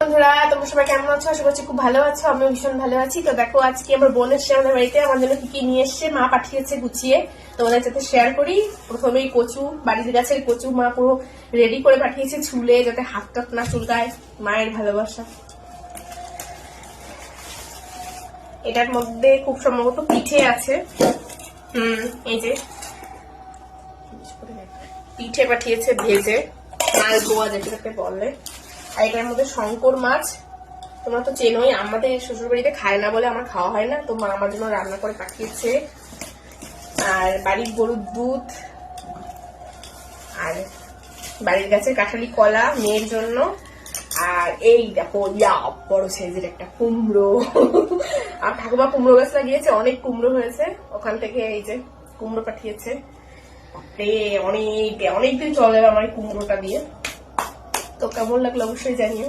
বন্ধুরা, তোমরা সবাই কেমন আছো? আশা করছি খুব ভালো আছো। আমিও ভীষণ ভালো আছি। তো দেখো, আজকে আমার বোন এসছে আমাদের বাড়িতে। আমার জন্য কি কি নিয়ে এসছে মা পাঠিয়েছে গুছিয়ে, তোমাদের সাথে শেয়ার করি। প্রথমেই কচু, বাড়ির গাছের কচু মা পুরো রেডি করে পাঠিয়েছে, ছুলে যাতে হাত টাত না চুলকায়। মায়ের ভালোবাসা। এটার মধ্যে খুব সম্ভবত পিঠে আছে। এই যে পিঠে পাঠিয়েছে ভেজে, মালপোয়া যেটাকে বলে। আর এটার মধ্যে শঙ্কর মাছ, তোমরা তো চেনোই, আমাদের শ্বশুর বাড়িতে খায় না বলে আমার খাওয়া হয় না, তো মা আমার জন্য রান্না করে পাঠিয়েছে। আর বাড়ির গরুর দুধ, আর বাড়ির গাছের কাঁঠালি কলা মেয়ের জন্য। আর এই দেখো বড় সাইজের একটা কুমড়ো। আর ঠাকুমা কুমড়ো গাছ লাগিয়েছে, অনেক কুমড়ো হয়েছে, ওখান থেকে এই যে কুমড়ো পাঠিয়েছে। অনেকদিন চলে যাবে আমার কুমড়োটা দিয়ে। তো কেমন লাগলো অবশ্যই জানিও।